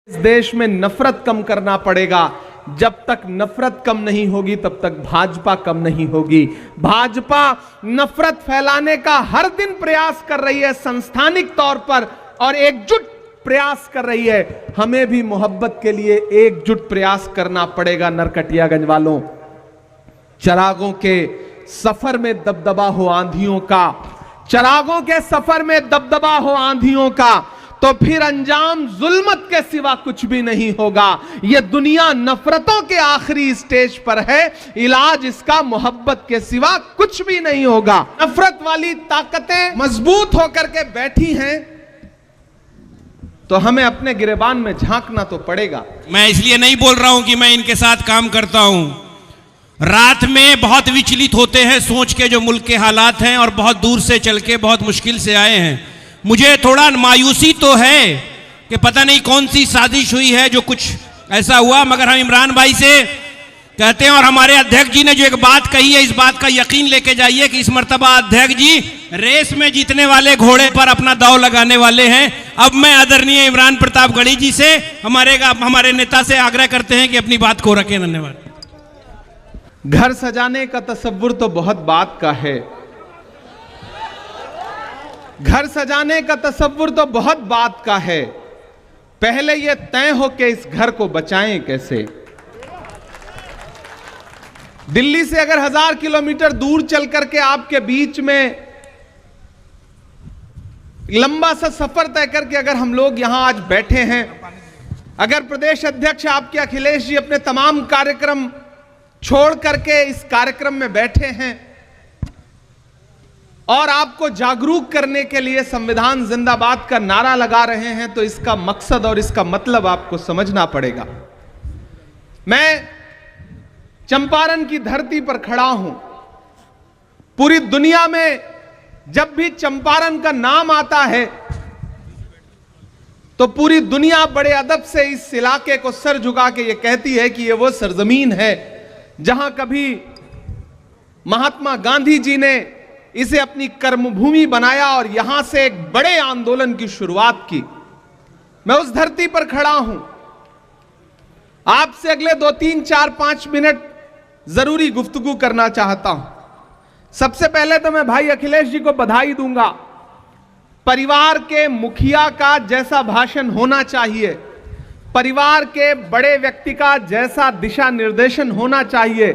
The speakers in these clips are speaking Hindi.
इस देश में नफरत कम करना पड़ेगा। जब तक नफरत कम नहीं होगी तब तक भाजपा कम नहीं होगी। भाजपा नफरत फैलाने का हर दिन प्रयास कर रही है संस्थानिक तौर पर और एकजुट प्रयास कर रही है। हमें भी मोहब्बत के लिए एकजुट प्रयास करना पड़ेगा। नरकटियागंज वालों, चिरागों के सफर में दबदबा हो आंधियों का, चिरागों के सफर में दबदबा हो आंधियों का, तो फिर अंजाम जुल्मत के सिवा कुछ भी नहीं होगा। यह दुनिया नफरतों के आखिरी स्टेज पर है, इलाज इसका मोहब्बत के सिवा कुछ भी नहीं होगा। नफरत वाली ताकतें मजबूत होकर के बैठी हैं तो हमें अपने गिरेबान में झांकना तो पड़ेगा। मैं इसलिए नहीं बोल रहा हूं कि मैं इनके साथ काम करता हूं। रात में बहुत विचलित होते हैं सोच के जो मुल्क के हालात हैं, और बहुत दूर से चल के बहुत मुश्किल से आए हैं। मुझे थोड़ा मायूसी तो है कि पता नहीं कौन सी साजिश हुई है जो कुछ ऐसा हुआ, मगर हम इमरान भाई से कहते हैं और हमारे अध्यक्ष जी ने जो एक बात कही है, इस बात का यकीन लेके जाइए कि इस मर्तबा अध्यक्ष जी रेस में जीतने वाले घोड़े पर अपना दांव लगाने वाले हैं। अब मैं आदरणीय इमरान प्रतापगढ़ी जी से हमारे नेता से आग्रह करते हैं कि अपनी बात को रखें। धन्यवाद। घर सजाने का तसव्वुर तो बहुत बात का है, घर सजाने का तसव्वुर तो बहुत बात का है, पहले यह तय हो कि इस घर को बचाएं कैसे। दिल्ली से अगर 1000 किलोमीटर दूर चल करके आपके बीच में लंबा सा सफर तय करके अगर हम लोग यहां आज बैठे हैं, अगर प्रदेश अध्यक्ष आपके अखिलेश जी अपने तमाम कार्यक्रम छोड़ करके इस कार्यक्रम में बैठे हैं और आपको जागरूक करने के लिए संविधान जिंदाबाद का नारा लगा रहे हैं, तो इसका मकसद और इसका मतलब आपको समझना पड़ेगा। मैं चंपारण की धरती पर खड़ा हूं। पूरी दुनिया में जब भी चंपारण का नाम आता है तो पूरी दुनिया बड़े अदब से इस इलाके को सर झुका के यह कहती है कि यह वो सरजमीन है जहां कभी महात्मा गांधी जी ने इसे अपनी कर्मभूमि बनाया और यहां से एक बड़े आंदोलन की शुरुआत की। मैं उस धरती पर खड़ा हूं। आपसे अगले 2, 3, 4, 5 मिनट जरूरी गुफ्तगू करना चाहता हूं। सबसे पहले तो मैं भाई अखिलेश जी को बधाई दूंगा। परिवार के मुखिया का जैसा भाषण होना चाहिए, परिवार के बड़े व्यक्ति का जैसा दिशा निर्देशन होना चाहिए,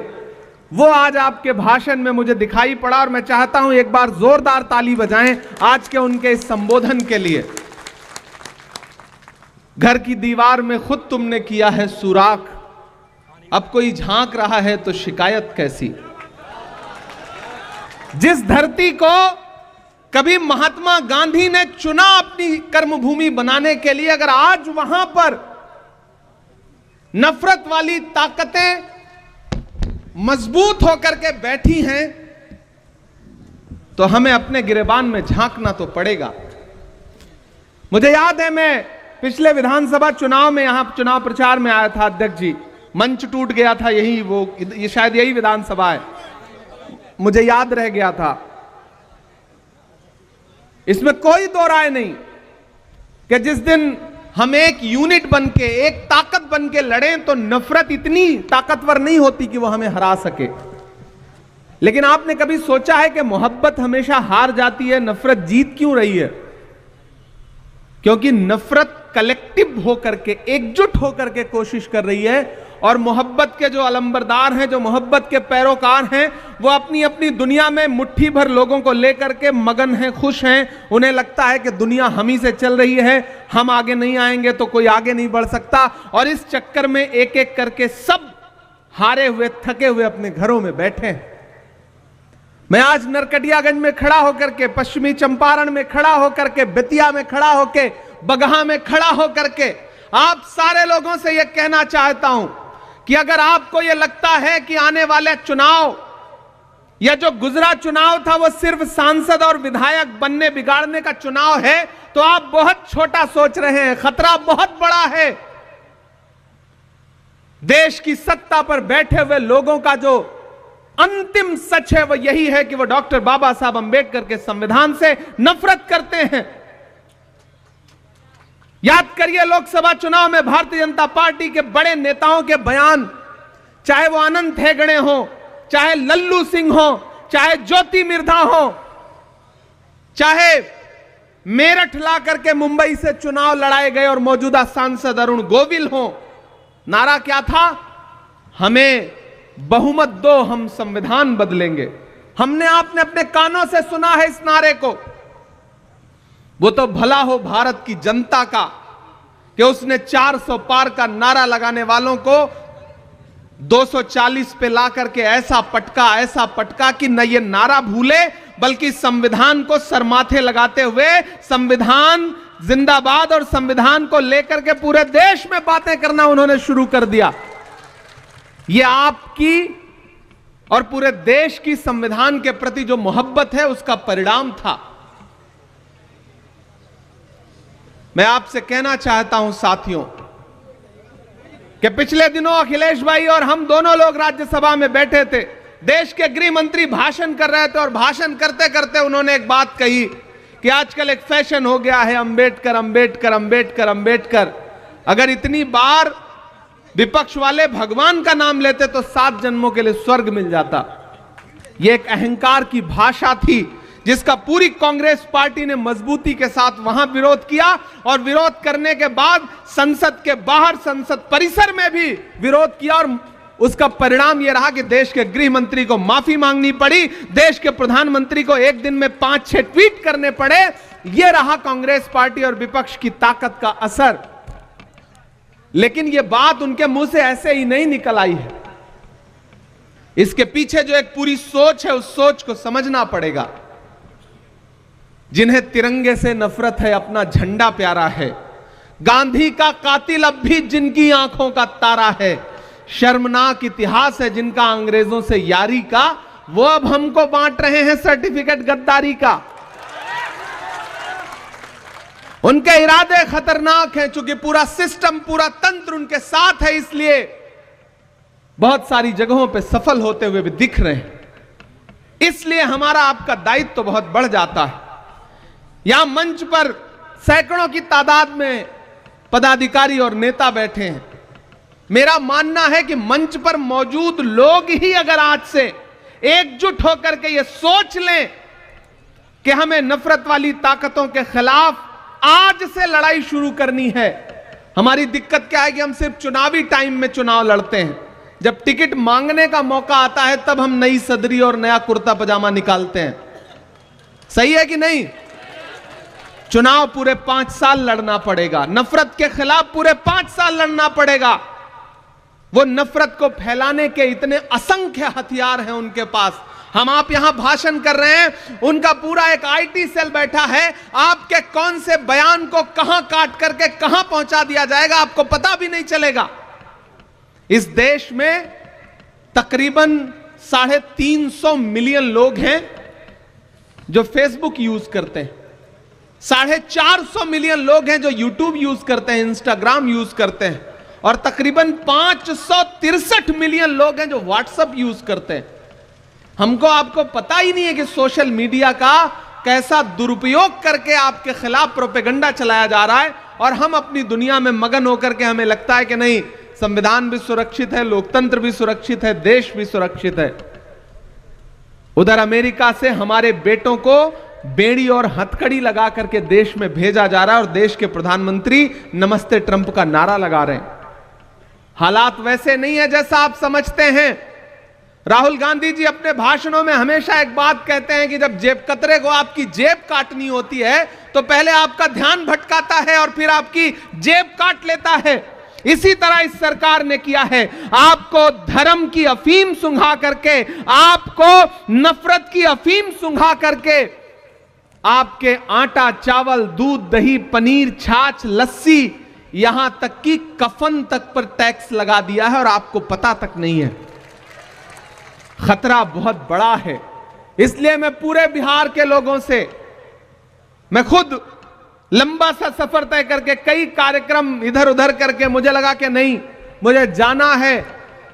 वो आज आपके भाषण में मुझे दिखाई पड़ा। और मैं चाहता हूं एक बार जोरदार ताली बजाएं आज के उनके इस संबोधन के लिए। घर की दीवार में खुद तुमने किया है सुराख, अब कोई झांक रहा है तो शिकायत कैसी। जिस धरती को कभी महात्मा गांधी ने चुना अपनी कर्मभूमि बनाने के लिए, अगर आज वहां पर नफरत वाली ताकतें मजबूत होकर के बैठी हैं तो हमें अपने गिरेबान में झांकना तो पड़ेगा। मुझे याद है मैं पिछले विधानसभा चुनाव में यहां चुनाव प्रचार में आया था अध्यक्ष जी, मंच टूट गया था, ये शायद यही विधानसभा है, मुझे याद रह गया था। इसमें कोई दो राय नहीं कि जिस दिन हम एक यूनिट बनके, एक ताकत बनके लड़ें तो नफरत इतनी ताकतवर नहीं होती कि वो हमें हरा सके। लेकिन आपने कभी सोचा है कि मोहब्बत हमेशा हार जाती है, नफरत जीत क्यों रही है? क्योंकि नफरत कलेक्टिव होकर के, एकजुट होकर के कोशिश कर रही है, और मोहब्बत के जो अलंबरदार हैं, जो मोहब्बत के पैरोकार हैं, वो अपनी अपनी दुनिया में मुट्ठी भर लोगों को लेकर के मगन हैं, खुश हैं। उन्हें लगता है कि दुनिया हम ही से चल रही है, हम आगे नहीं आएंगे तो कोई आगे नहीं बढ़ सकता। और इस चक्कर में एक एक करके सब हारे हुए, थके हुए अपने घरों में बैठे हैं। मैं आज नरकटियागंज में खड़ा होकर के, पश्चिमी चंपारण में खड़ा होकर के, बेतिया में खड़ा होकर, बगहा में खड़ा होकर के आप सारे लोगों से यह कहना चाहता हूं कि अगर आपको यह लगता है कि आने वाले चुनाव या जो गुजरा चुनाव था वो सिर्फ सांसद और विधायक बनने बिगाड़ने का चुनाव है, तो आप बहुत छोटा सोच रहे हैं। खतरा बहुत बड़ा है। देश की सत्ता पर बैठे हुए लोगों का जो अंतिम सच है वो यही है कि वो डॉक्टर बाबा साहब अंबेडकर के संविधान से नफरत करते हैं। याद करिए लोकसभा चुनाव में भारतीय जनता पार्टी के बड़े नेताओं के बयान, चाहे वो अनंत हेगड़े हो, चाहे लल्लू सिंह हो, चाहे ज्योति मिर्धा हो, चाहे मेरठ ला करके मुंबई से चुनाव लड़ाए गए और मौजूदा सांसद अरुण गोविल हो, नारा क्या था? हमें बहुमत दो, हम संविधान बदलेंगे। हमने आपने अपने कानों से सुना है इस नारे को। वो तो भला हो भारत की जनता का कि उसने 400 पार का नारा लगाने वालों को 240 पे ला करके ऐसा पटका कि न ये नारा भूले बल्कि संविधान को सरमाथे लगाते हुए संविधान जिंदाबाद और संविधान को लेकर के पूरे देश में बातें करना उन्होंने शुरू कर दिया। ये आपकी और पूरे देश की संविधान के प्रति जो मोहब्बत है उसका परिणाम था। मैं आपसे कहना चाहता हूं साथियों कि पिछले दिनों अखिलेश भाई और हम दोनों लोग राज्यसभा में बैठे थे, देश के गृह मंत्री भाषण कर रहे थे और भाषण करते करते उन्होंने एक बात कही कि आजकल एक फैशन हो गया है अंबेडकर अंबेडकर अंबेडकर अंबेडकर। अगर इतनी बार विपक्ष वाले भगवान का नाम लेते तो 7 जन्मों के लिए स्वर्ग मिल जाता। यह एक अहंकार की भाषा थी जिसका पूरी कांग्रेस पार्टी ने मजबूती के साथ वहां विरोध किया और विरोध करने के बाद संसद के बाहर संसद परिसर में भी विरोध किया और उसका परिणाम यह रहा कि देश के गृह मंत्री को माफी मांगनी पड़ी, देश के प्रधानमंत्री को एक दिन में 5-6 ट्वीट करने पड़े। यह रहा कांग्रेस पार्टी और विपक्ष की ताकत का असर। लेकिन यह बात उनके मुंह से ऐसे ही नहीं निकल आई है, इसके पीछे जो एक पूरी सोच है उस सोच को समझना पड़ेगा। जिन्हें तिरंगे से नफरत है, अपना झंडा प्यारा है, गांधी का कातिल अब भी जिनकी आंखों का तारा है, शर्मनाक इतिहास है जिनका अंग्रेजों से यारी का, वो अब हमको बांट रहे हैं सर्टिफिकेट गद्दारी का। उनके इरादे खतरनाक हैं, चूंकि पूरा सिस्टम पूरा तंत्र उनके साथ है, इसलिए बहुत सारी जगहों पे सफल होते हुए भी दिख रहे हैं। इसलिए हमारा आपका दायित्व तो बहुत बढ़ जाता है। यहां मंच पर सैकड़ों की तादाद में पदाधिकारी और नेता बैठे हैं। मेरा मानना है कि मंच पर मौजूद लोग ही अगर आज से एकजुट होकर के ये सोच लें कि हमें नफरत वाली ताकतों के खिलाफ आज से लड़ाई शुरू करनी है। हमारी दिक्कत क्या है कि हम सिर्फ चुनावी टाइम में चुनाव लड़ते हैं, जब टिकट मांगने का मौका आता है तब हम नई सदरी और नया कुर्ता पजामा निकालते हैं। सही है कि नहीं? चुनाव पूरे 5 साल लड़ना पड़ेगा, नफरत के खिलाफ पूरे 5 साल लड़ना पड़ेगा। वो नफरत को फैलाने के इतने असंख्य हथियार हैं उनके पास। हम आप यहां भाषण कर रहे हैं, उनका पूरा एक आईटी सेल बैठा है, आपके कौन से बयान को कहां काट करके कहां पहुंचा दिया जाएगा आपको पता भी नहीं चलेगा। इस देश में तकरीबन 350 मिलियन लोग हैं जो फेसबुक यूज करते हैं, 450 मिलियन लोग हैं जो यूट्यूब यूज करते हैं, इंस्टाग्राम यूज करते हैं, और तकरीबन 563 मिलियन लोग हैं जो व्हाट्सएप यूज करते हैं। हमको आपको पता ही नहीं है कि सोशल मीडिया का कैसा दुरुपयोग करके आपके खिलाफ प्रोपेगेंडा चलाया जा रहा है, और हम अपनी दुनिया में मगन होकर के हमें लगता है कि नहीं, संविधान भी सुरक्षित है, लोकतंत्र भी सुरक्षित है, देश भी सुरक्षित है। उधर अमेरिका से हमारे बेटों को बेड़ी और हथकड़ी लगा करके देश में भेजा जा रहा है और देश के प्रधानमंत्री नमस्ते ट्रंप का नारा लगा रहे हैं। हालात वैसे नहीं है जैसा आप समझते हैं। राहुल गांधी जी अपने भाषणों में हमेशा एक बात कहते हैं कि जब जेब कतरे को आपकी जेब काटनी होती है तो पहले आपका ध्यान भटकाता है और फिर आपकी जेब काट लेता है। इसी तरह इस सरकार ने किया है, आपको धर्म की अफीम सुंघा करके, आपको नफरत की अफीम सुंघा करके, आपके आटा चावल दूध दही पनीर छाछ लस्सी यहां तक कि कफन तक पर टैक्स लगा दिया है और आपको पता तक नहीं है। खतरा बहुत बड़ा है। इसलिए मैं पूरे बिहार के लोगों से, मैं खुद लंबा सा सफर तय करके कई कार्यक्रम इधर उधर करके मुझे लगा कि नहीं, मुझे जाना है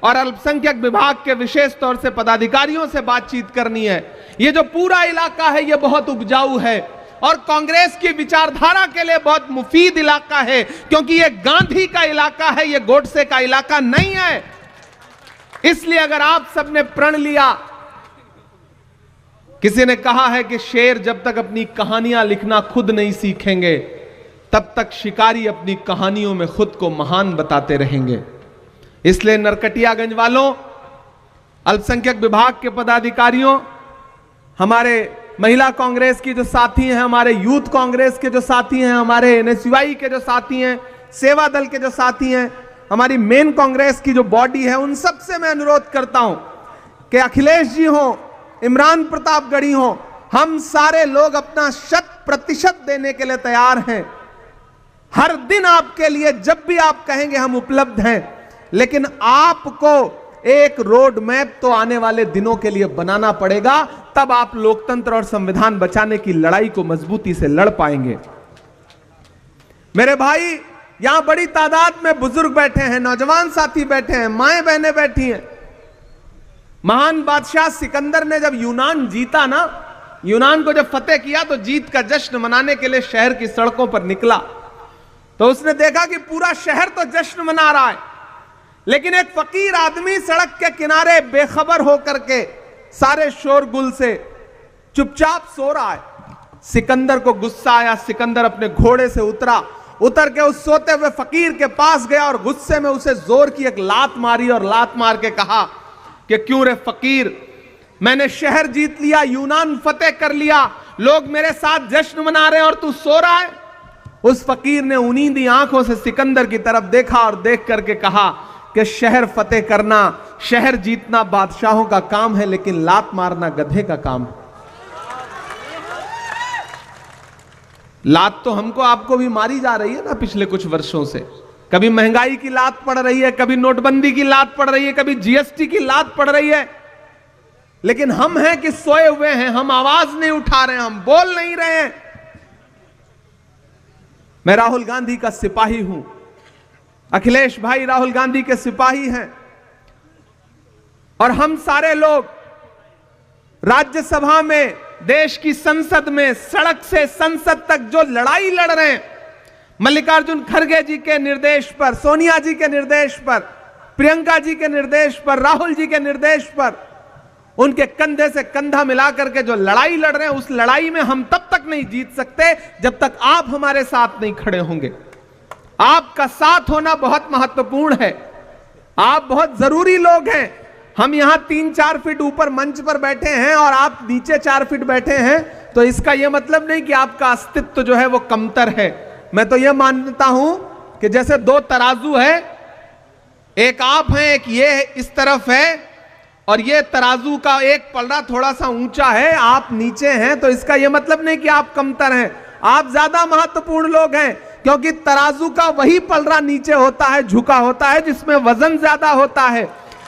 और अल्पसंख्यक विभाग के विशेष तौर से पदाधिकारियों से बातचीत करनी है। ये जो पूरा इलाका है ये बहुत उपजाऊ है और कांग्रेस की विचारधारा के लिए बहुत मुफीद इलाका है, क्योंकि यह गांधी का इलाका है, यह गोडसे का इलाका नहीं है। इसलिए अगर आप सबने प्रण लिया, किसी ने कहा है कि शेर जब तक अपनी कहानियां लिखना खुद नहीं सीखेंगे तब तक शिकारी अपनी कहानियों में खुद को महान बताते रहेंगे। इसलिए नरकटियागंज वालों, अल्पसंख्यक विभाग के पदाधिकारियों, हमारे महिला कांग्रेस की जो साथी हैं, हमारे यूथ कांग्रेस के जो साथी हैं, हमारे एनएसयूआई के जो साथी हैं, सेवा दल के जो साथी हैं, हमारी मेन कांग्रेस की जो बॉडी है, उन सब से मैं अनुरोध करता हूं कि अखिलेश जी हो, इमरान प्रतापगढ़ी हो, हम सारे लोग अपना 100% देने के लिए तैयार हैं। हर दिन आपके लिए जब भी आप कहेंगे हम उपलब्ध हैं, लेकिन आपको एक रोड मैप तो आने वाले दिनों के लिए बनाना पड़ेगा, तब आप लोकतंत्र और संविधान बचाने की लड़ाई को मजबूती से लड़ पाएंगे। मेरे भाई, यहां बड़ी तादाद में बुजुर्ग बैठे हैं, नौजवान साथी बैठे हैं, माएं बहनें बैठी हैं। महान बादशाह सिकंदर ने जब यूनान जीता ना, यूनान को जब फतेह किया तो जीत का जश्न मनाने के लिए शहर की सड़कों पर निकला, तो उसने देखा कि पूरा शहर तो जश्न मना रहा है, लेकिन एक फकीर आदमी सड़क के किनारे बेखबर होकर के सारे शोरगुल से चुपचाप सो रहा है। सिकंदर को गुस्सा आया, सिकंदर अपने घोड़े से उतरा, उतर के उस सोते हुए फकीर के पास गया और गुस्से में उसे जोर की एक लात मारी और लात मार के कहा कि क्यों रे फकीर, मैंने शहर जीत लिया, यूनान फतेह कर लिया, लोग मेरे साथ जश्न मना रहे हैं और तू सो रहा है। उस फकीर ने उनींदी आंखों से सिकंदर की तरफ देखा और देख करके कहा कि शहर फतेह करना, शहर जीतना बादशाहों का काम है, लेकिन लात मारना गधे का काम है। लात तो हमको आपको भी मारी जा रही है ना पिछले कुछ वर्षों से। कभी महंगाई की लात पड़ रही है, कभी नोटबंदी की लात पड़ रही है, कभी जीएसटी की लात पड़ रही है, लेकिन हम हैं कि सोए हुए हैं, हम आवाज नहीं उठा रहे हैं, हम बोल नहीं रहे हैं। मैं राहुल गांधी का सिपाही हूं, अखिलेश भाई राहुल गांधी के सिपाही हैं, और हम सारे लोग राज्यसभा में, देश की संसद में, सड़क से संसद तक जो लड़ाई लड़ रहे हैं, मल्लिकार्जुन खड़गे जी के निर्देश पर, सोनिया जी के निर्देश पर, प्रियंका जी के निर्देश पर, राहुल जी के निर्देश पर, उनके कंधे से कंधा मिलाकर के जो लड़ाई लड़ रहे हैं, उस लड़ाई में हम तब तक नहीं जीत सकते जब तक आप हमारे साथ नहीं खड़े होंगे। आपका साथ होना बहुत महत्वपूर्ण है, आप बहुत जरूरी लोग हैं। हम यहां 3-4 फीट ऊपर मंच पर बैठे हैं और आप नीचे 4 फीट बैठे हैं, तो इसका यह मतलब नहीं कि आपका अस्तित्व जो है वो कमतर है। मैं तो यह मानता हूं कि जैसे 2 तराजू है, एक आप हैं, एक ये इस तरफ है, और ये तराजू का एक पलड़ा थोड़ा सा ऊंचा है, आप नीचे हैं, तो इसका यह मतलब नहीं कि आप कमतर हैं। आप ज्यादा महत्वपूर्ण लोग हैं, क्योंकि तराजू का वही पलड़ा नीचे होता है, झुका होता है, जिसमें वजन ज्यादा होता है।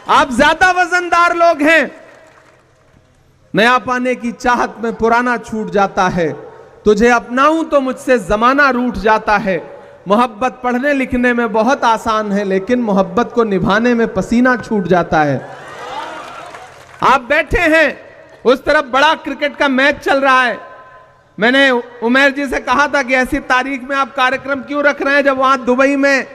आप ज्यादा वजनदार लोग हैं। नया पाने की चाहत में पुराना छूट जाता है, तुझे अपनाऊं तो मुझसे जमाना रूठ जाता है। मोहब्बत पढ़ने लिखने में बहुत आसान है, लेकिन मोहब्बत को निभाने में पसीना छूट जाता है। आप बैठे हैं, उस तरफ बड़ा क्रिकेट का मैच चल रहा है। मैंने उमेर जी से कहा था कि ऐसी तारीख में आप कार्यक्रम क्यों रख रहे हैं जब वहां दुबई में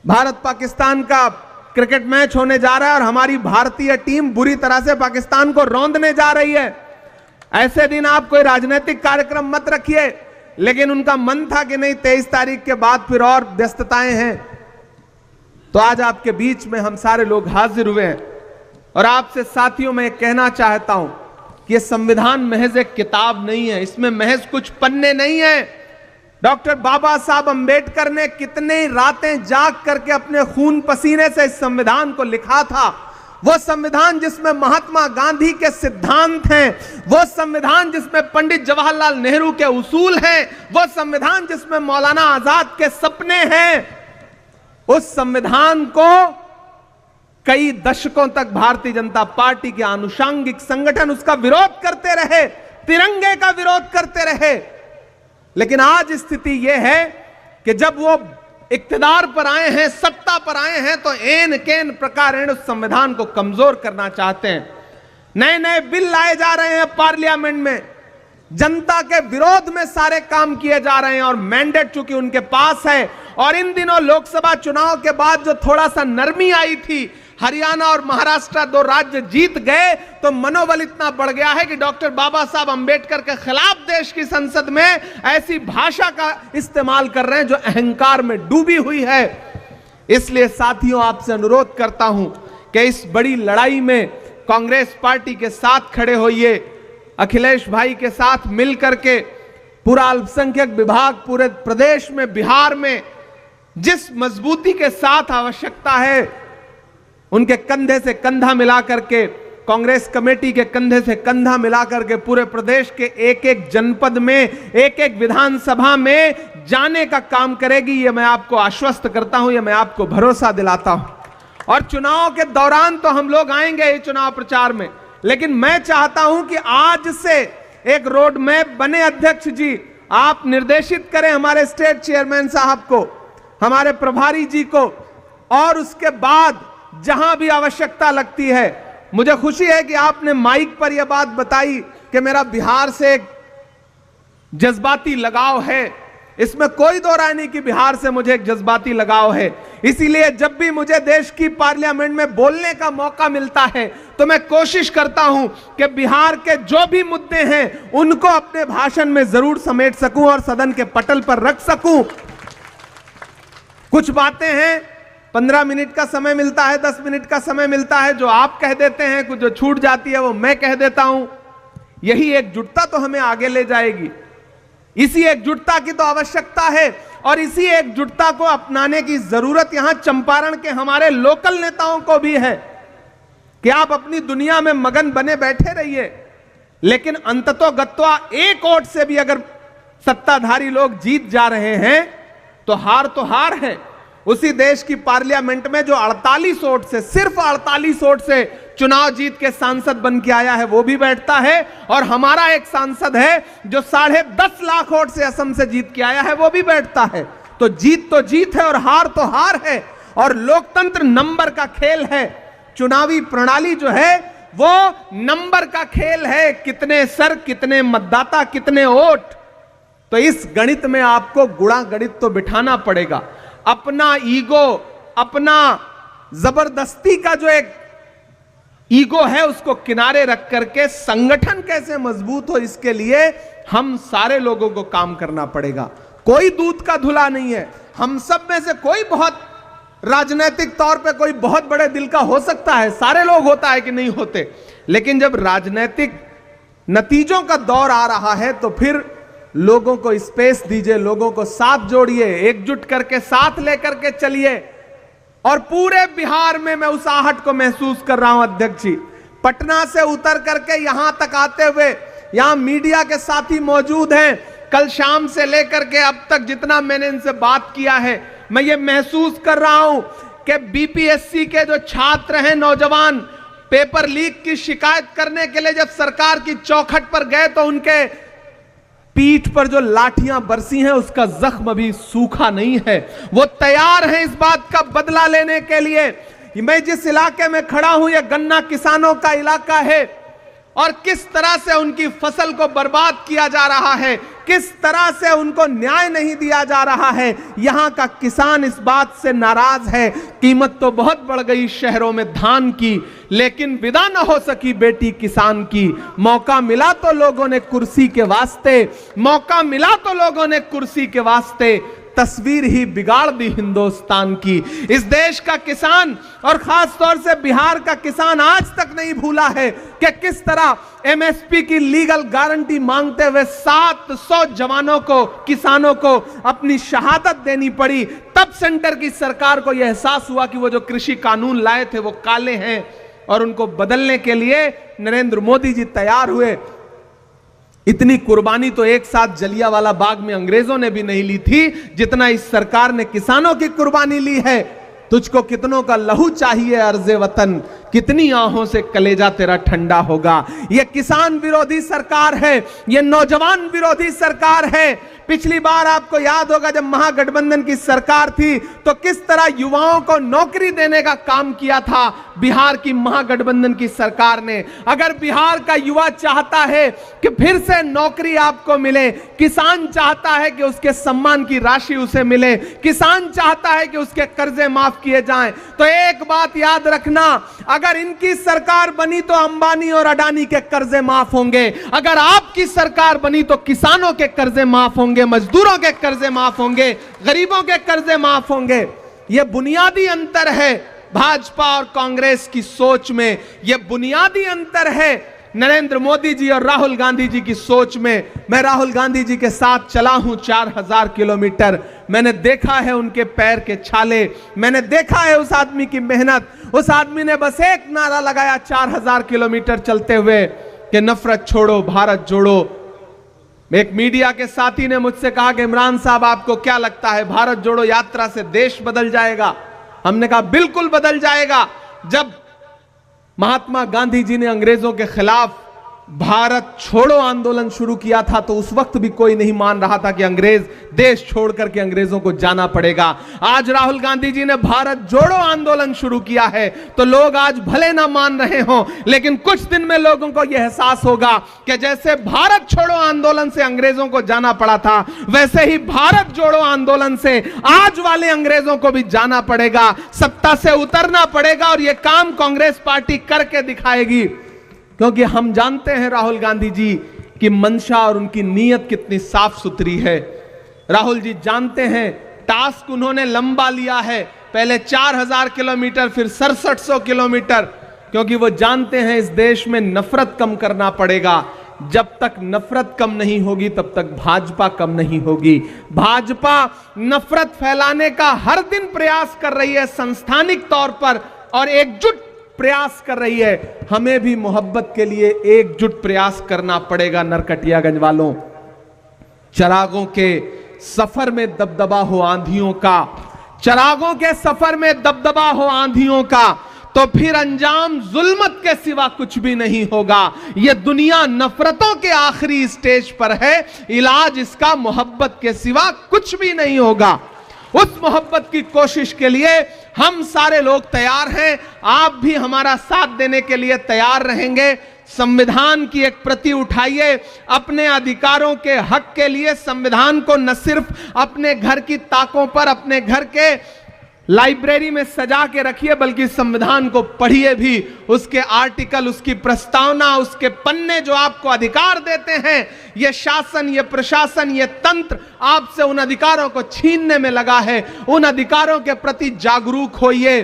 भारत पाकिस्तान का क्रिकेट मैच होने जा रहा है और हमारी भारतीय टीम बुरी तरह से पाकिस्तान को रौंदने जा रही है। ऐसे दिन आप कोई राजनीतिक कार्यक्रम मत रखिए, लेकिन उनका मन था कि नहीं, 23 तारीख के बाद फिर और व्यस्तताएं हैं, तो आज आपके बीच में हम सारे लोग हाजिर हुए हैं। और आपसे साथियों मैं कहना चाहता हूं कि यह संविधान महज एक किताब नहीं है, इसमें महज कुछ पन्ने नहीं है। डॉक्टर बाबा साहब अंबेडकर ने कितने रातें जाग करके अपने खून पसीने से इस संविधान को लिखा था। वो संविधान जिसमें महात्मा गांधी के सिद्धांत हैं, वो संविधान जिसमें पंडित जवाहरलाल नेहरू के उसूल हैं, वो संविधान जिसमें मौलाना आजाद के सपने हैं, उस संविधान को कई दशकों तक भारतीय जनता पार्टी के आनुषंगिक संगठन उसका विरोध करते रहे, तिरंगे का विरोध करते रहे। लेकिन आज स्थिति यह है कि जब वो इक्तिदार पर आए हैं, सत्ता पर आए हैं, तो एन केन प्रकार उस संविधान को कमजोर करना चाहते हैं। नए नए बिल लाए जा रहे हैं पार्लियामेंट में, जनता के विरोध में सारे काम किए जा रहे हैं और मैंडेट चूंकि उनके पास है। और इन दिनों लोकसभा चुनाव के बाद जो थोड़ा सा नरमी आई थी, हरियाणा और महाराष्ट्र 2 राज्य जीत गए, तो मनोबल इतना बढ़ गया है कि डॉक्टर बाबा साहब अंबेडकर के खिलाफ देश की संसद में ऐसी भाषा का इस्तेमाल कर रहे हैं जो अहंकार में डूबी हुई है। इसलिए साथियों, आपसे अनुरोध करता हूं कि इस बड़ी लड़ाई में कांग्रेस पार्टी के साथ खड़े होइए, अखिलेश भाई के साथ मिलकर के पूरा अल्पसंख्यक विभाग पूरे प्रदेश में, बिहार में जिस मजबूती के साथ आवश्यकता है, उनके कंधे से कंधा मिलाकर के, कांग्रेस कमेटी के कंधे से कंधा मिलाकर के पूरे प्रदेश के एक एक जनपद में, एक एक विधानसभा में जाने का काम करेगी। ये मैं आपको आश्वस्त करता हूं, ये मैं आपको भरोसा दिलाता हूं। और चुनाव के दौरान तो हम लोग आएंगे ही चुनाव प्रचार में, लेकिन मैं चाहता हूं कि आज से एक रोड मैप बने। अध्यक्ष जी, आप निर्देशित करें हमारे स्टेट चेयरमैन साहब को, हमारे प्रभारी जी को, और उसके बाद जहां भी आवश्यकता लगती है। मुझे खुशी है कि आपने माइक पर यह बात बताई कि मेरा बिहार से एक जज्बाती लगाव है। इसमें कोई दो राय नहीं कि बिहार से मुझे एक जज्बाती लगाव है। इसीलिए जब भी मुझे देश की पार्लियामेंट में बोलने का मौका मिलता है तो मैं कोशिश करता हूं कि बिहार के जो भी मुद्दे हैं उनको अपने भाषण में जरूर समेट सकूं और सदन के पटल पर रख सकूं। कुछ बातें हैं 15 मिनट का समय मिलता है, 10 मिनट का समय मिलता है, जो आप कह देते हैं, कुछ जो छूट जाती है वो मैं कह देता हूं। यही एकजुटता तो हमें आगे ले जाएगी। इसी एकजुटता की तो आवश्यकता है और इसी एकजुटता को अपनाने की जरूरत यहां चंपारण के हमारे लोकल नेताओं को भी है कि आप अपनी दुनिया में मगन बने बैठे रहिए, लेकिन अंततोगत्वा एक वोट से भी अगर सत्ताधारी लोग जीत जा रहे हैं तो हार है। उसी देश की पार्लियामेंट में जो 48 वोट से, सिर्फ 48 वोट से चुनाव जीत के सांसद बन के आया है वो भी बैठता है, और हमारा एक सांसद है जो 10.5 लाख वोट से असम से जीत के आया है वो भी बैठता है। तो जीत है और हार है। और लोकतंत्र नंबर का खेल है। चुनावी प्रणाली जो है वो नंबर का खेल है, कितने सर, कितने मतदाता, कितने वोट। तो इस गणित में आपको गुणा गणित तो बिठाना पड़ेगा। अपना ईगो, अपना जबरदस्ती का जो एक ईगो है उसको किनारे रख करके संगठन कैसे मजबूत हो, इसके लिए हम सारे लोगों को काम करना पड़ेगा। कोई दूध का धुला नहीं है। हम सब में से कोई बहुत राजनीतिक तौर पे कोई बहुत बड़े दिल का हो सकता है, सारे लोग होता है कि नहीं होते, लेकिन जब राजनीतिक नतीजों का दौर आ रहा है तो फिर लोगों को स्पेस दीजिए, लोगों को साथ जोड़िए, एकजुट करके साथ लेकर के चलिए। और पूरे बिहार में मैं उस आहट को महसूस कर रहा हूं अध्यक्ष जी। पटना से उतर करके यहां तक आते हुए, यहां मीडिया के साथी मौजूद हैं, कल शाम से लेकर के अब तक जितना मैंने इनसे बात किया है, मैं ये महसूस कर रहा हूं कि बीपीएससी के जो छात्र हैं, नौजवान, पेपर लीक की शिकायत करने के लिए जब सरकार की चौखट पर गए तो उनके पीठ पर जो लाठियां बरसी हैं उसका जख्म अभी सूखा नहीं है। वो तैयार हैं इस बात का बदला लेने के लिए। मैं जिस इलाके में खड़ा हूं यह गन्ना किसानों का इलाका है, और किस तरह से उनकी फसल को बर्बाद किया जा रहा है, किस तरह से उनको न्याय नहीं दिया जा रहा है। यहां का किसान इस बात से नाराज है। कीमत तो बहुत बढ़ गई शहरों में धान की, लेकिन विदा न हो सकी बेटी किसान की। मौका मिला तो लोगों ने कुर्सी के वास्ते, मौका मिला तो लोगों ने कुर्सी के वास्ते तस्वीर ही बिगाड़ दी हिंदुस्तान की। इस देश का किसान और खास तौर से बिहार का किसान आज तक नहीं भूला है कि किस तरह एमएसपी की लीगल गारंटी मांगते हुए 700 जवानों को, किसानों को अपनी शहादत देनी पड़ी। तब सेंटर की सरकार को यह एहसास हुआ कि वो जो कृषि कानून लाए थे वो काले हैं, और उनको बदलने के लिए नरेंद्र मोदी जी तैयार हुए। इतनी कुर्बानी तो एक साथ जलियांवाला बाग में अंग्रेजों ने भी नहीं ली थी जितना इस सरकार ने किसानों की कुर्बानी ली है। तुझको कितनों का लहू चाहिए अर्ज़े वतन, कितनी आहों से कलेजा तेरा ठंडा होगा। यह किसान विरोधी सरकार है, यह नौजवान विरोधी सरकार है। पिछली बार आपको याद होगा जब महागठबंधन की सरकार थी तो किस तरह युवाओं को नौकरी देने का काम किया था। बिहार की महागठबंधन की सरकार ने। अगर बिहार का युवा चाहता है कि फिर से नौकरी आपको मिले, किसान चाहता है कि उसके सम्मान की राशि उसे मिले, किसान चाहता है कि उसके कर्जे माफ किए जाएं, तो एक बात याद रखना, अगर इनकी सरकार बनी तो अंबानी और अडानी के कर्जे माफ होंगे, अगर आपकी सरकार बनी तो किसानों के कर्जे माफ होंगे, मजदूरों के कर्जे माफ होंगे, गरीबों के कर्जे माफ होंगे। यह बुनियादी अंतर है भाजपा और कांग्रेस की सोच में, यह बुनियादी अंतर है नरेंद्र मोदी जी और राहुल गांधी जी की सोच में। मैं राहुल गांधी जी के साथ चला हूं 4000 किलोमीटर, मैंने देखा है उनके पैर के छाले, मैंने देखा है उस आदमी की मेहनत। उस आदमी ने बस एक नारा लगाया 4000 किलोमीटर चलते हुए कि नफरत छोड़ो भारत जोड़ो। एक मीडिया के साथी ने मुझसे कहा कि इमरान साहब आपको क्या लगता है भारत जोड़ो यात्रा से देश बदल जाएगा? हमने कहा बिल्कुल बदल जाएगा। जब महात्मा गांधी जी ने अंग्रेजों के खिलाफ भारत छोड़ो आंदोलन शुरू किया था तो उस वक्त भी कोई नहीं मान रहा था कि अंग्रेज देश छोड़ करके अंग्रेजों को जाना पड़ेगा। आज राहुल गांधी जी ने भारत जोड़ो आंदोलन शुरू किया है तो लोग आज भले ना मान रहे हों, लेकिन कुछ दिन में लोगों को यह एहसास होगा कि जैसे भारत छोड़ो आंदोलन से अंग्रेजों को जाना पड़ा था, वैसे ही भारत जोड़ो आंदोलन से आज वाले अंग्रेजों को भी जाना पड़ेगा, सत्ता से उतरना पड़ेगा। और यह काम कांग्रेस पार्टी करके दिखाएगी, क्योंकि हम जानते हैं राहुल गांधी जी की मंशा और उनकी नीयत कितनी साफ सुथरी है। राहुल जी जानते हैं टास्क उन्होंने लंबा लिया है, पहले 4000 किलोमीटर फिर 6700 किलोमीटर, क्योंकि वो जानते हैं इस देश में नफरत कम करना पड़ेगा। जब तक नफरत कम नहीं होगी तब तक भाजपा कम नहीं होगी। भाजपा नफरत फैलाने का हर दिन प्रयास कर रही है संस्थानिक तौर पर और एकजुट प्रयास कर रही है। हमें भी मोहब्बत के लिए एकजुट प्रयास करना पड़ेगा। नरकटियागंज वालों, चिरागों के सफर में दबदबा हो आंधियों का, चिरागों के सफर में दबदबा हो आंधियों का, तो फिर अंजाम जुल्मत के सिवा कुछ भी नहीं होगा। यह दुनिया नफरतों के आखिरी स्टेज पर है, इलाज इसका मोहब्बत के सिवा कुछ भी नहीं होगा। उस मोहब्बत की कोशिश के लिए हम सारे लोग तैयार हैं, आप भी हमारा साथ देने के लिए तैयार रहेंगे। संविधान की एक प्रति उठाइए, अपने अधिकारों के हक के लिए संविधान को न सिर्फ अपने घर की ताकों पर, अपने घर के लाइब्रेरी में सजा के रखिए, बल्कि संविधान को पढ़िए भी। उसके आर्टिकल, उसकी प्रस्तावना, उसके पन्ने जो आपको अधिकार देते हैं, यह शासन, यह प्रशासन, यह तंत्र आपसे उन अधिकारों को छीनने में लगा है। उन अधिकारों के प्रति जागरूक होइए।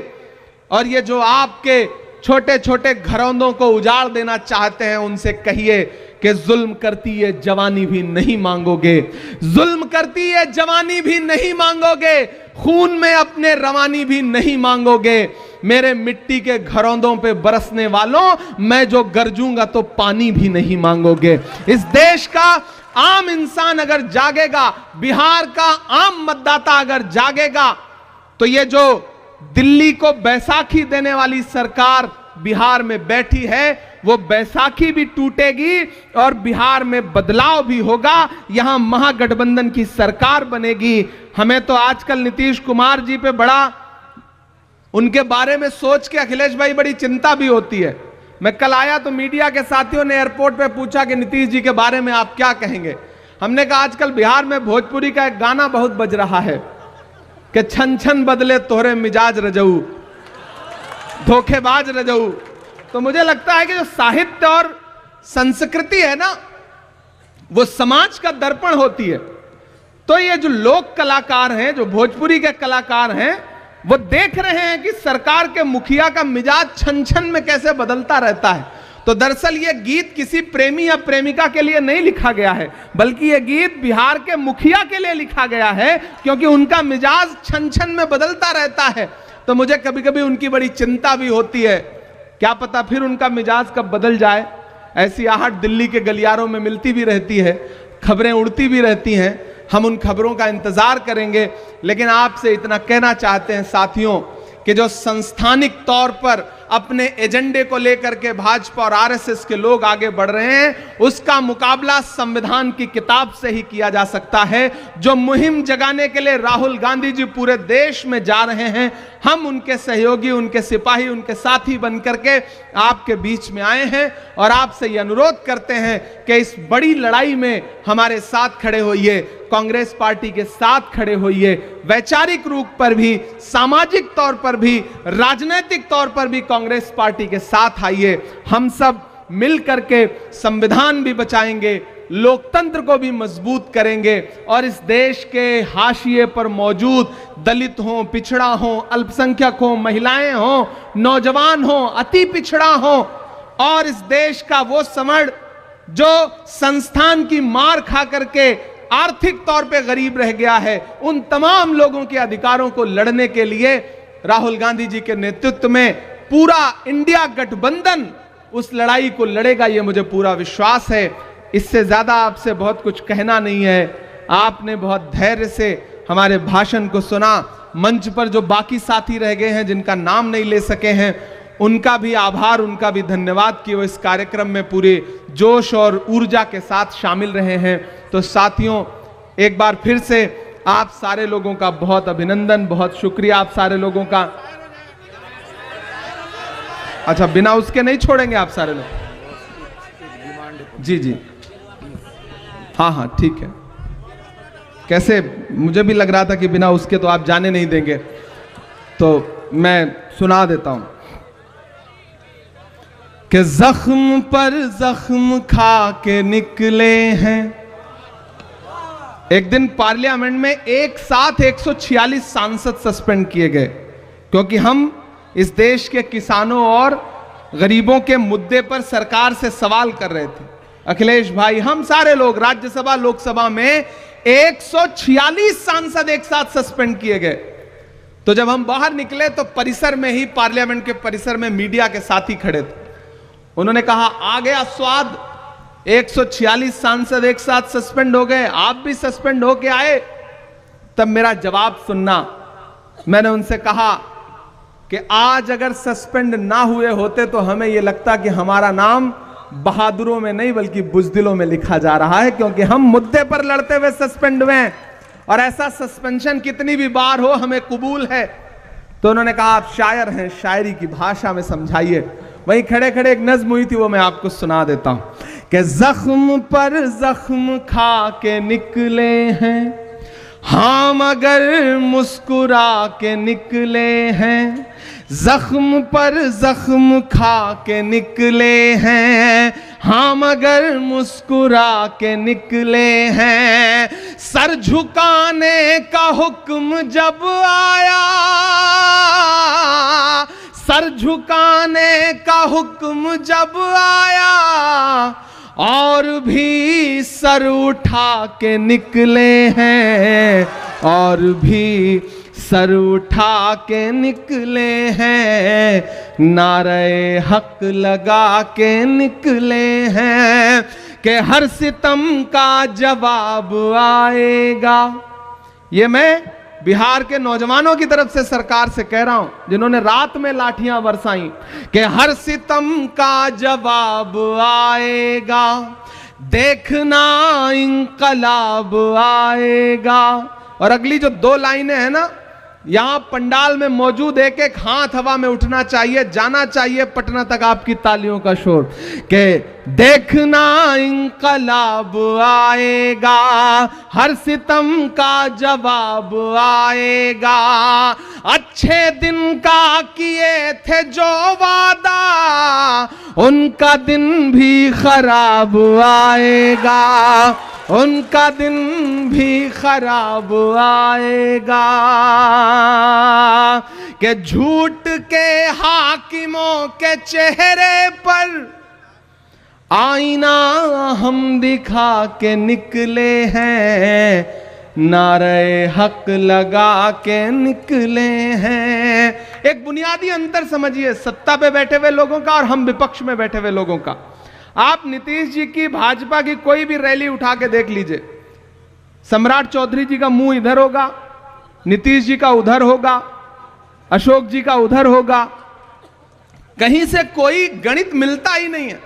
और ये जो आपके छोटे छोटे घरौंदों को उजाड़ देना चाहते हैं, उनसे कहिए कि जुल्म करती है जवानी भी नहीं मांगोगे, जुल्म करती है जवानी भी नहीं मांगोगे, खून में अपने रवानी भी नहीं मांगोगे। मेरे मिट्टी के घरौंदों पे बरसने वालों, मैं जो गरजूंगा तो पानी भी नहीं मांगोगे। इस देश का आम इंसान अगर जागेगा, बिहार का आम मतदाता अगर जागेगा, तो ये जो दिल्ली को बैसाखी देने वाली सरकार बिहार में बैठी है, वो बैसाखी भी टूटेगी और बिहार में बदलाव भी होगा। यहां महागठबंधन की सरकार बनेगी। हमें तो आजकल नीतीश कुमार जी पे बड़ा, उनके बारे में सोच के अखिलेश भाई बड़ी चिंता भी होती है। मैं कल आया तो मीडिया के साथियों ने एयरपोर्ट पे पूछा कि नीतीश जी के बारे में आप क्या कहेंगे। हमने कहा आजकल बिहार में भोजपुरी का एक गाना बहुत बज रहा है कि छन छन बदले तोहरे मिजाज रजऊ, धोखेबाज रजऊ। तो मुझे लगता है कि जो साहित्य और संस्कृति है ना, वो समाज का दर्पण होती है। तो ये जो लोक कलाकार हैं, जो भोजपुरी के कलाकार हैं, वो देख रहे हैं कि सरकार के मुखिया का मिजाज छन छन में कैसे बदलता रहता है। तो दरअसल ये गीत किसी प्रेमी या प्रेमिका के लिए नहीं लिखा गया है, बल्कि ये गीत बिहार के मुखिया के लिए लिखा गया है, क्योंकि उनका मिजाज छन छन में बदलता रहता है। तो मुझे कभी कभी उनकी बड़ी चिंता भी होती है, क्या पता फिर उनका मिजाज कब बदल जाए। ऐसी आहट दिल्ली के गलियारों में मिलती भी रहती है, खबरें उड़ती भी रहती हैं। हम उन खबरों का इंतजार करेंगे, लेकिन आपसे इतना कहना चाहते हैं साथियों कि जो संस्थानिक तौर पर अपने एजेंडे को लेकर के भाजपा और आरएसएस के लोग आगे बढ़ रहे हैं, उसका मुकाबला संविधान की किताब से ही किया जा सकता है। जो मुहिम जगाने के लिए राहुल गांधी जी पूरे देश में जा रहे हैं, हम उनके सहयोगी, उनके सिपाही, उनके साथी बनकर के आपके बीच में आए हैं और आपसे यह अनुरोध करते हैं कि इस बड़ी लड़ाई में हमारे साथ खड़े होइए, कांग्रेस पार्टी के साथ खड़े होइए। वैचारिक रूप पर भी, सामाजिक तौर पर भी, राजनीतिक तौर पर भी कांग्रेस पार्टी के साथ आइए। हम सब मिल करके संविधान भी बचाएंगे, लोकतंत्र को भी मजबूत करेंगे और इस देश के हाशिए पर मौजूद दलित हो, पिछड़ा हो, अल्पसंख्यक हो, महिलाएं हो, नौजवान हो, अति पिछड़ा हो और इस देश का वो समण जो संस्थान की मार खा करके आर्थिक तौर पे गरीब रह गया है, उन तमाम लोगों के अधिकारों को लड़ने के लिए राहुल गांधी जी के नेतृत्व में पूरा इंडिया गठबंधन उस लड़ाई को लड़ेगा, ये मुझे पूरा विश्वास है। इससे ज्यादा आपसे बहुत कुछ कहना नहीं है। आपने बहुत धैर्य से हमारे भाषण को सुना। मंच पर जो बाकी साथी रह गए हैं, जिनका नाम नहीं ले सके हैं, उनका भी आभार, उनका भी धन्यवाद कि वो इस कार्यक्रम में पूरे जोश और ऊर्जा के साथ शामिल रहे हैं। तो साथियों, एक बार फिर से आप सारे लोगों का बहुत अभिनंदन, बहुत शुक्रिया आप सारे लोगों का। अच्छा, बिना उसके नहीं छोड़ेंगे आप सारे लोग? जी जी, हाँ हाँ ठीक है। कैसे, मुझे भी लग रहा था कि बिना उसके तो आप जाने नहीं देंगे, तो मैं सुना देता हूं कि जख्म पर जख्म खा के निकले हैं। एक दिन पार्लियामेंट में एक साथ 146 सांसद सस्पेंड किए गए, क्योंकि हम इस देश के किसानों और गरीबों के मुद्दे पर सरकार से सवाल कर रहे थे। अखिलेश भाई, हम सारे लोग राज्यसभा लोकसभा में 146 सांसद एक साथ सस्पेंड किए गए। तो जब हम बाहर निकले तो परिसर में ही, पार्लियामेंट के परिसर में मीडिया के साथी खड़े थे। उन्होंने कहा, आ गया स्वाद, 146 सांसद एक साथ सस्पेंड हो गए, आप भी सस्पेंड होके आए। तब मेरा जवाब सुनना। मैंने उनसे कहा कि आज अगर सस्पेंड ना हुए होते तो हमें यह लगता कि हमारा नाम बहादुरों में नहीं बल्कि बुज़दिलों में लिखा जा रहा है, क्योंकि हम मुद्दे पर लड़ते हुए सस्पेंड हुए हैं और ऐसा सस्पेंशन कितनी भी बार हो हमें कबूल है। तो उन्होंने कहा, आप शायर हैं, शायरी की भाषा में समझाइए। वहीं खड़े खड़े एक नज्म हुई थी, वो मैं आपको सुना देता हूं कि जख्म पर जख्म खा के निकले हैं हम, अगर मुस्कुरा के निकले हैं। जख्म पर जख्म खा के निकले हैं हम, अगर मुस्कुरा के निकले हैं। सर झुकाने का हुक्म जब आया, सर झुकाने का हुक्म जब आया, और भी सर उठा के निकले हैं, और भी सर उठा के निकले हैं। नारे हक लगा के निकले हैं कि हर सितम का जवाब आएगा। ये मैं बिहार के नौजवानों की तरफ से सरकार से कह रहा हूं, जिन्होंने रात में लाठियां बरसाई, कि हर सितम का जवाब आएगा, देखना इंकलाब आएगा। और अगली जो दो लाइनें हैं ना, यहां पंडाल में मौजूद एक एक हाथ हवा में उठना चाहिए, जाना चाहिए पटना तक आपकी तालियों का शोर, कि देखना इंकलाब आएगा, हर सितम का जवाब आएगा। अच्छे दिन का किए थे जो वादा, उनका दिन भी खराब आएगा, उनका दिन भी खराब आएगा। कि झूठ के हाकिमों के चेहरे पर आईना हम दिखा के निकले हैं, नारे हक लगा के निकले हैं। एक बुनियादी अंतर समझिए सत्ता पे बैठे हुए लोगों का और हम विपक्ष में बैठे हुए लोगों का। आप नीतीश जी की, भाजपा की कोई भी रैली उठा के देख लीजिए, सम्राट चौधरी जी का मुंह इधर होगा, नीतीश जी का उधर होगा, अशोक जी का उधर होगा, कहीं से कोई गणित मिलता ही नहीं है।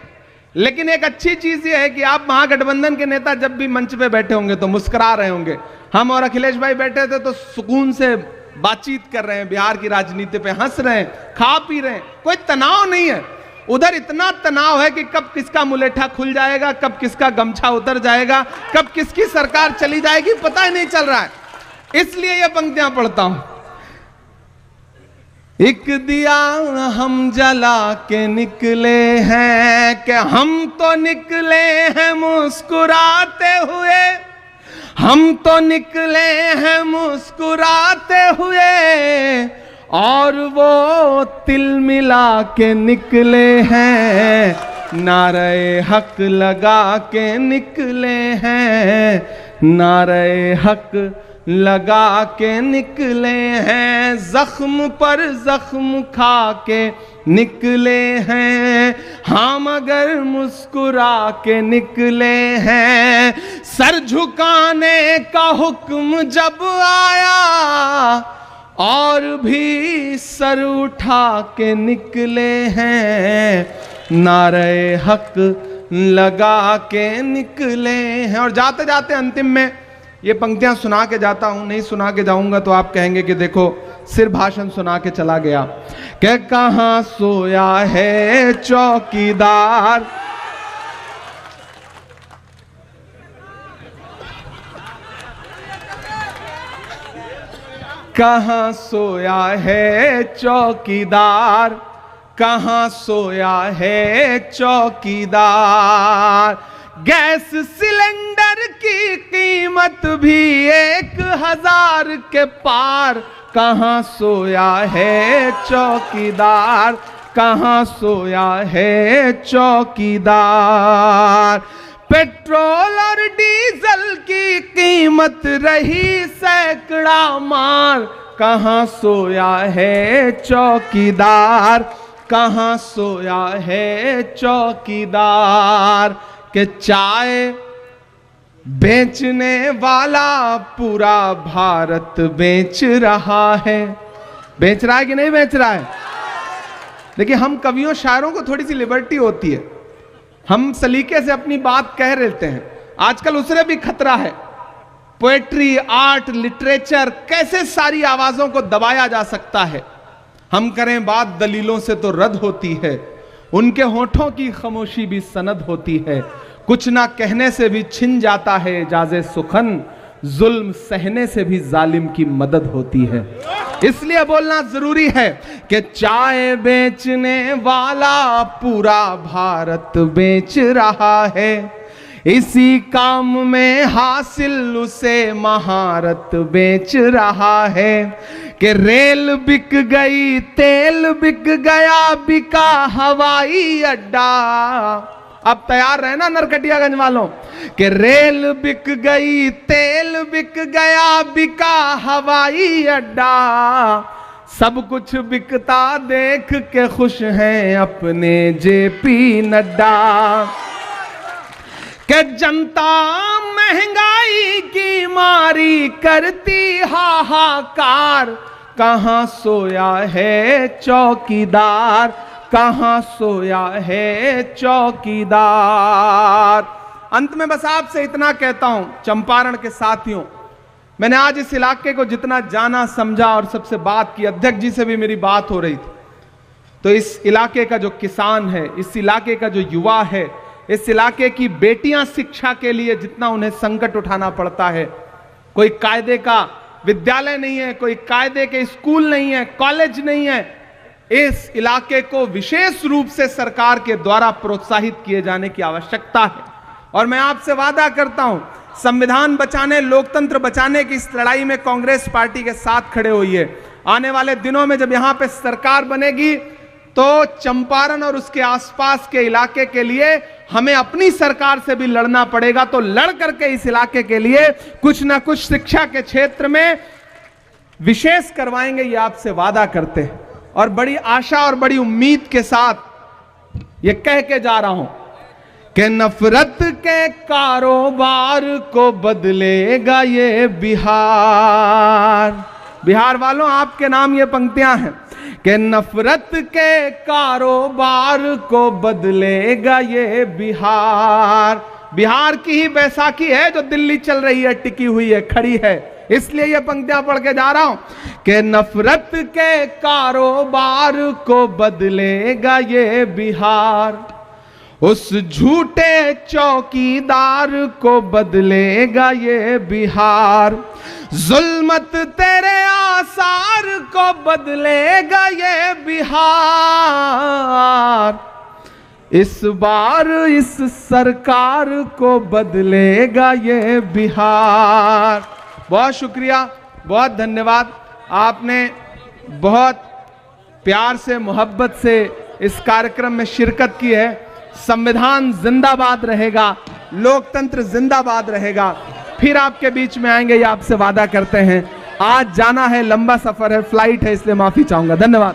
लेकिन एक अच्छी चीज यह है कि आप महागठबंधन के नेता जब भी मंच पे बैठे होंगे तो मुस्कुरा रहे होंगे। हम और अखिलेश भाई बैठे थे तो सुकून से बातचीत कर रहे हैं, बिहार की राजनीति पे हंस रहे हैं, खा पी रहे हैं, कोई तनाव नहीं है। उधर इतना तनाव है कि कब किसका मुलेठा खुल जाएगा, कब किसका गमछा उतर जाएगा, कब किसकी सरकार चली जाएगी, पता ही नहीं चल रहा है। इसलिए ये पंक्तियां पढ़ता हूं। एक दिया हम जला के निकले हैं कि हम तो निकले हैं मुस्कुराते हुए, हम तो निकले हैं मुस्कुराते हुए, और वो तिल मिला के निकले हैं, नारे हक लगा के निकले हैं, नारे हक लगा के निकले हैं, जख्म पर जख्म खा के निकले हैं, हम अगर मुस्कुरा के निकले हैं, सर झुकाने का हुक्म जब आया और भी सर उठा के निकले हैं, नारे हक लगा के निकले हैं। और जाते जाते अंतिम में ये पंक्तियां सुना के जाता हूं, नहीं सुना के जाऊंगा तो आप कहेंगे कि देखो सिर्फ भाषण सुना के चला गया। कि कहां सोया है चौकीदार, कहां सोया है चौकीदार, कहां सोया है चौकीदार, गैस सिलेंडर की कीमत भी 1000 के पार, कहां सोया है चौकीदार, कहां सोया है चौकीदार, पेट्रोल और डीजल की कीमत रही सैकड़ा मार, कहां सोया है चौकीदार, कहां सोया है चौकीदार, कि चाय बेचने वाला पूरा भारत बेच रहा है। बेच रहा है कि नहीं बेच रहा है? देखिए, हम कवियों शायरों को थोड़ी सी लिबर्टी होती है, हम सलीके से अपनी बात कह लेते हैं। आजकल उससे भी खतरा है। पोएट्री, आर्ट, लिटरेचर, कैसे सारी आवाजों को दबाया जा सकता है। हम करें बात दलीलों से तो रद्द होती है, उनके होठों की खामोशी भी सनद होती है, कुछ ना कहने से भी छिन जाता है इजाज़े सुखन, जुल्म सहने से भी जालिम की मदद होती है। इसलिए बोलना जरूरी है कि चाय बेचने वाला पूरा भारत बेच रहा है, इसी काम में हासिल उसे महारत बेच रहा है, कि रेल बिक गई, तेल बिक गया, बिका हवाई अड्डा। अब तैयार रहे ना नरकटियागंज वालों, कि रेल बिक गई, तेल बिक गया, बिका हवाई अड्डा, सब कुछ बिकता देख के खुश हैं अपने जेपी नड्डा, कि जनता महंगाई की मारी करती हाहाकार, कहां सोया है चौकीदार, कहां सोया है चौकीदार। अंत में बस आपसे इतना कहता हूं, चंपारण के साथियों, मैंने आज इस इलाके को जितना जाना समझा और सबसे बात की, अध्यक्ष जी से भी मेरी बात हो रही थी, तो इस इलाके का जो किसान है, इस इलाके का जो युवा है, इस इलाके की बेटियां शिक्षा के लिए जितना उन्हें संकट उठाना पड़ता है, कोई कायदे का विद्यालय नहीं है, कोई कायदे के स्कूल नहीं है, कॉलेज नहीं है, इस इलाके को विशेष रूप से सरकार के द्वारा प्रोत्साहित किए जाने की आवश्यकता है। और मैं आपसे वादा करता हूं, संविधान बचाने, लोकतंत्र बचाने की इस लड़ाई में कांग्रेस पार्टी के साथ खड़े हुई है। आने वाले दिनों में जब यहां पे सरकार बनेगी तो चंपारण और उसके आसपास के इलाके के लिए हमें अपनी सरकार से भी लड़ना पड़ेगा। तो लड़ करके इस इलाके के लिए कुछ ना कुछ शिक्षा के क्षेत्र में विशेष करवाएंगे, ये आपसे वादा करते हैं। और बड़ी आशा और बड़ी उम्मीद के साथ ये कह के जा रहा हूं कि नफरत के कारोबार को बदलेगा ये बिहार। बिहार वालों, आपके नाम ये पंक्तियां हैं कि नफरत के कारोबार को बदलेगा ये बिहार। बिहार की ही बैसाखी है जो दिल्ली चल रही है, टिकी हुई है, खड़ी है। इसलिए ये पंक्तियां पढ़ के जा रहा हूं कि नफरत के कारोबार को बदलेगा ये बिहार, उस झूठे चौकीदार को बदलेगा ये बिहार, जुल्मत तेरे आसार को बदलेगा ये बिहार, इस बार इस सरकार को बदलेगा ये बिहार। बहुत शुक्रिया, बहुत धन्यवाद। आपने बहुत प्यार से, मोहब्बत से इस कार्यक्रम में शिरकत की है। संविधान जिंदाबाद रहेगा, लोकतंत्र जिंदाबाद रहेगा। फिर आपके बीच में आएंगे, ये आपसे वादा करते हैं। आज जाना है, लंबा सफर है, फ्लाइट है, इसलिए माफी चाहूंगा। धन्यवाद।